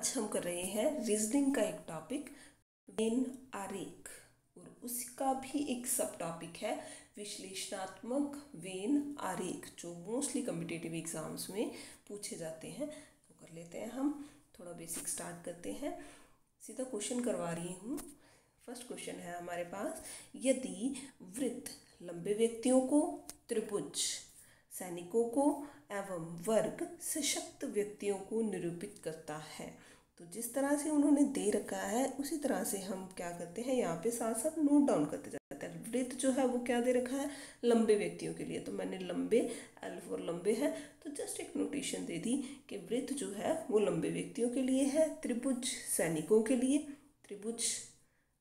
आज हम कर रहे हैं रीजनिंग का एक टॉपिक वेन आरेख और उसका भी एक सब टॉपिक है विश्लेषणात्मक वेन आरेख जो मोस्टली कॉम्पिटिटिव एग्जाम्स में पूछे जाते हैं। तो कर लेते हैं हम थोड़ा बेसिक स्टार्ट करते हैं। सीधा क्वेश्चन करवा रही हूँ। फर्स्ट क्वेश्चन है हमारे पास, यदि वृत्त लंबे व्यक्तियों को, त्रिभुज सैनिकों को एवं वर्ग सशक्त व्यक्तियों को निरूपित करता है। तो जिस तरह से उन्होंने दे रखा है उसी तरह से हम क्या करते हैं, यहाँ पे साथ साथ नोट डाउन करते जाते हैं। वृत्त जो है वो क्या दे रखा है, लंबे व्यक्तियों के लिए, तो मैंने लंबे एल फॉर लंबे है तो जस्ट एक नोटेशन दे दी कि वृत्त जो है वो लंबे व्यक्तियों के लिए है। त्रिभुज सैनिकों के लिए, त्रिभुज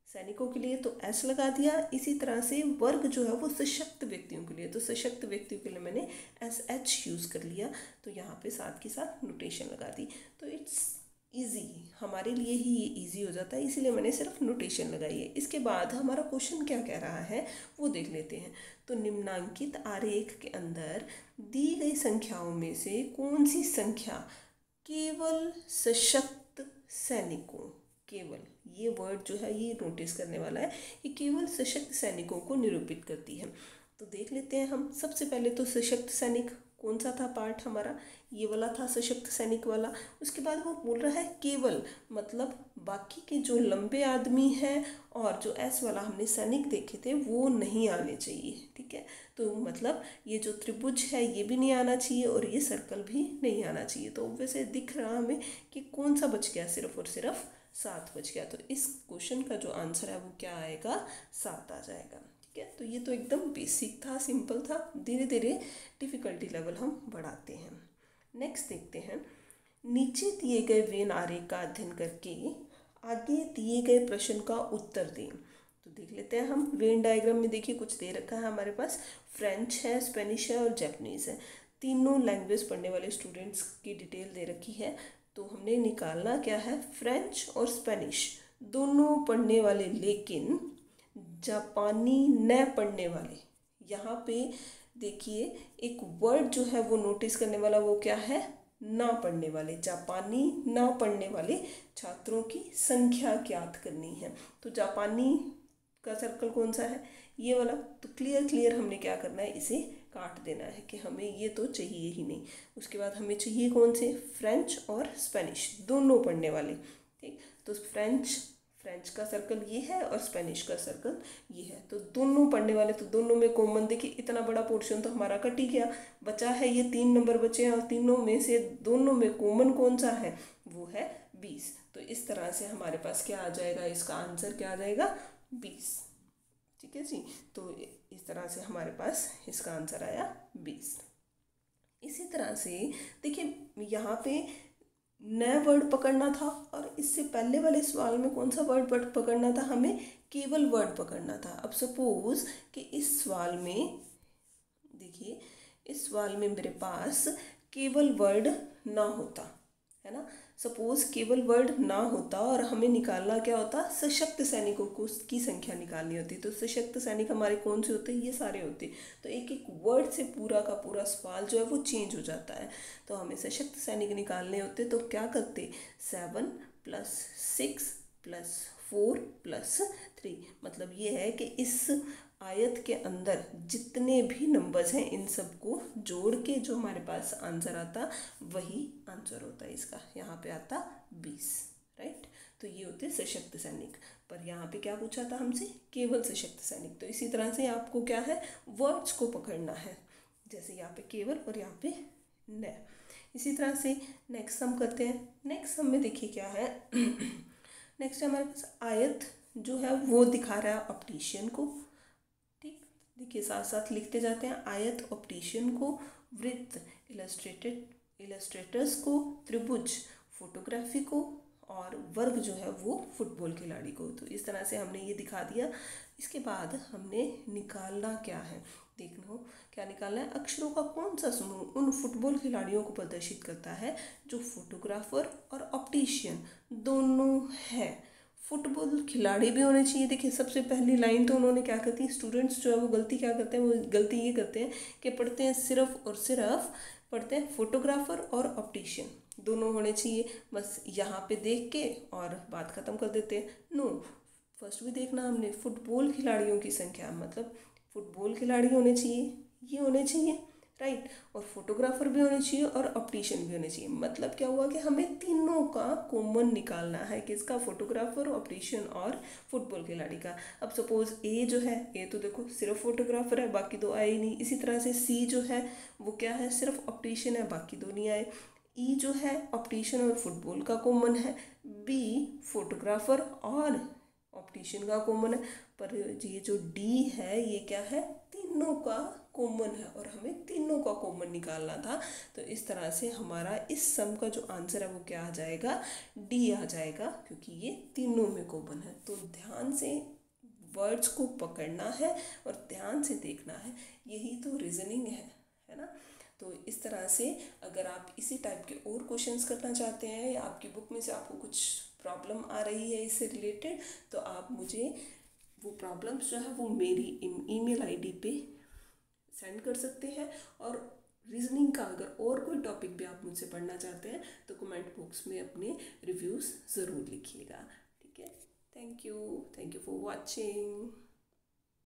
सैनिकों के लिए तो एस लगा दिया। इसी तरह से वर्ग जो है वो सशक्त व्यक्तियों के लिए, तो सशक्त व्यक्तियों के लिए मैंने एस एच यूज़ कर लिया। तो यहाँ पे साथ के साथ नोटेशन लगा दी। तो इट्स इजी, हमारे लिए ही ये इजी हो जाता है, इसीलिए मैंने सिर्फ नोटेशन लगाई है। इसके बाद हमारा क्वेश्चन क्या कह रहा है वो देख लेते हैं। तो निम्नांकित आरेख के अंदर दी गई संख्याओं में से कौन सी संख्या केवल सशक्त सैनिकों, केवल ये वर्ड जो है ये नोटिस करने वाला है, ये केवल सशक्त सैनिकों को निरूपित करती है। तो देख लेते हैं हम। सबसे पहले तो सशक्त सैनिक कौन सा था पार्ट हमारा, ये वाला था सशक्त सैनिक वाला। उसके बाद वो बोल रहा है केवल, मतलब बाकी के जो लंबे आदमी हैं और जो एस वाला हमने सैनिक देखे थे वो नहीं आने चाहिए। ठीक है, तो मतलब ये जो त्रिभुज है ये भी नहीं आना चाहिए और ये सर्कल भी नहीं आना चाहिए। तो वैसे दिख रहा हमें कि कौन सा बच गया, सिर्फ और सिर्फ 7 बच गया। तो इस क्वेश्चन का जो आंसर है वो क्या आएगा, 7 आ जाएगा। ठीक है, तो ये तो एकदम बेसिक था, सिंपल था। धीरे धीरे डिफ़िकल्टी लेवल हम बढ़ाते हैं। नेक्स्ट देखते हैं, नीचे दिए गए वेन आरेख का अध्ययन करके आगे दिए गए प्रश्न का उत्तर दें। तो देख लेते हैं हम। वेन डायग्राम में देखिए कुछ दे रखा है हमारे पास, फ्रेंच है, स्पेनिश है और जैपनीज़ है। तीनों लैंग्वेज पढ़ने वाले स्टूडेंट्स की डिटेल दे रखी है। तो हमने निकालना क्या है, फ्रेंच और स्पेनिश दोनों पढ़ने वाले लेकिन जापानी न पढ़ने वाले। यहाँ पे देखिए एक वर्ड जो है वो नोटिस करने वाला, वो क्या है, ना पढ़ने वाले। जापानी ना पढ़ने वाले छात्रों की संख्या ज्ञात करनी है। तो जापानी का सर्कल कौन सा है, ये वाला। तो क्लियर हमने क्या करना है, इसे काट देना है कि हमें ये तो चाहिए ही नहीं। उसके बाद हमें चाहिए कौन से, फ्रेंच और स्पेनिश दोनों पढ़ने वाले। ठीक, तो फ्रेंच का सर्कल ये है और स्पेनिश का सर्कल ये है। तो दोनों पढ़ने वाले, तो दोनों में कॉमन, देखिए इतना बड़ा पोर्शन तो हमारा कट ही गया। बचा है ये 3 नंबर बचे हैं और तीनों में से दोनों में कॉमन कौन सा है, वो है 20। तो इस तरह से हमारे पास क्या आ जाएगा, इसका आंसर क्या आ जाएगा, 20। ठीक है जी, तो इस तरह से हमारे पास इसका आंसर आया 20। इसी तरह से देखिए यहाँ पे नया वर्ड पकड़ना था और इससे पहले वाले सवाल में कौन सा वर्ड पकड़ना था, हमें केवल वर्ड पकड़ना था। अब सपोज कि इस सवाल में देखिए, इस सवाल में मेरे पास केवल वर्ड ना होता है ना, सपोज केवल वर्ड ना होता और हमें निकालना क्या होता, सशक्त सैनिकों को की संख्या निकालनी होती। तो सशक्त सैनिक हमारे कौन से होते हैं, ये सारे होते। तो एक एक वर्ड से पूरा का पूरा सवाल जो है वो चेंज हो जाता है। तो हमें सशक्त सैनिक निकालने होते तो क्या करते, 7 + 6 + 4 + 3। मतलब ये है कि इस आयत के अंदर जितने भी नंबर्स हैं इन सबको जोड़ के जो हमारे पास आंसर आता वही आंसर होता है इसका। यहाँ पे आता 20, राइट। तो ये होते सशक्त सैनिक। पर यहाँ पे क्या पूछा था हमसे, केवल सशक्त सैनिक। तो इसी तरह से आपको क्या है, वर्ड्स को पकड़ना है, जैसे यहाँ पे केवल और यहाँ पे न। इसी तरह से नेक्स्ट सम करते हैं। नेक्स्ट सम में देखिए क्या है नेक्स्ट हमारे पास आयत जो है वो दिखा रहा है ऑप्टिशियन को। ठीक, देखिए साथ साथ लिखते जाते हैं। आयत ऑप्टिशियन को, वृत्त इलस्ट्रेटर्स को, त्रिभुज फोटोग्राफी को और वर्ग जो है वो फुटबॉल खिलाड़ी को। तो इस तरह से हमने ये दिखा दिया। इसके बाद हमने निकालना क्या है, देखना हो क्या निकालना है, अक्षरों का कौन सा समूह उन फुटबॉल खिलाड़ियों को प्रदर्शित करता है जो फोटोग्राफर और ऑप्टिशियन दोनों है। फुटबॉल खिलाड़ी भी होने चाहिए। देखिए सबसे पहली लाइन तो उन्होंने क्या करती है, स्टूडेंट्स जो है वो गलती क्या करते हैं, वो गलती ये करते हैं कि पढ़ते हैं सिर्फ और सिर्फ पढ़ते हैं फोटोग्राफर और ऑप्टिशियन दोनों होने चाहिए, बस यहाँ पे देख के और बात ख़त्म कर देते हैं। नो, फर्स्ट भी देखना हमने फुटबॉल खिलाड़ियों की संख्या, मतलब फुटबॉल खिलाड़ी होने चाहिए, ये होने चाहिए, राइट। और फोटोग्राफर भी होने चाहिए और ऑप्टिशियन भी होने चाहिए। मतलब क्या हुआ कि हमें तीनों का कॉमन निकालना है, किसका, फोटोग्राफर, ऑप्टिशियन और फुटबॉल खिलाड़ी का। अब सपोज ए जो है, ए तो देखो सिर्फ फोटोग्राफर है, बाकी दो आए ही नहीं। इसी तरह से सी जो है वो क्या है, सिर्फ ऑप्टिशियन है, बाकी दो नहीं आए। ई जो है ऑप्टिशियन और फुटबॉल का कॉमन है। बी फोटोग्राफर और ऑप्टिशियन का कॉमन है। पर ये जो डी है ये क्या है, तीनों का कॉमन है और हमें तीनों का कॉमन निकालना था। तो इस तरह से हमारा इस सम का जो आंसर है वो क्या आ जाएगा, डी आ जाएगा, क्योंकि ये तीनों में कॉमन है। तो ध्यान से वर्ड्स को पकड़ना है और ध्यान से देखना है, यही तो रीजनिंग है ना। तो इस तरह से अगर आप इसी टाइप के और क्वेश्चंस करना चाहते हैं या आपकी बुक में से आपको कुछ प्रॉब्लम आ रही है इससे रिलेटेड, तो आप मुझे वो प्रॉब्लम्स जो है वो मेरी ईमेल आईडी पे सेंड कर सकते हैं। और रीजनिंग का अगर और कोई टॉपिक भी आप मुझसे पढ़ना चाहते हैं तो कमेंट बॉक्स में अपने रिव्यूज़ ज़रूर लिखिएगा, ठीक है। Thank you for watching.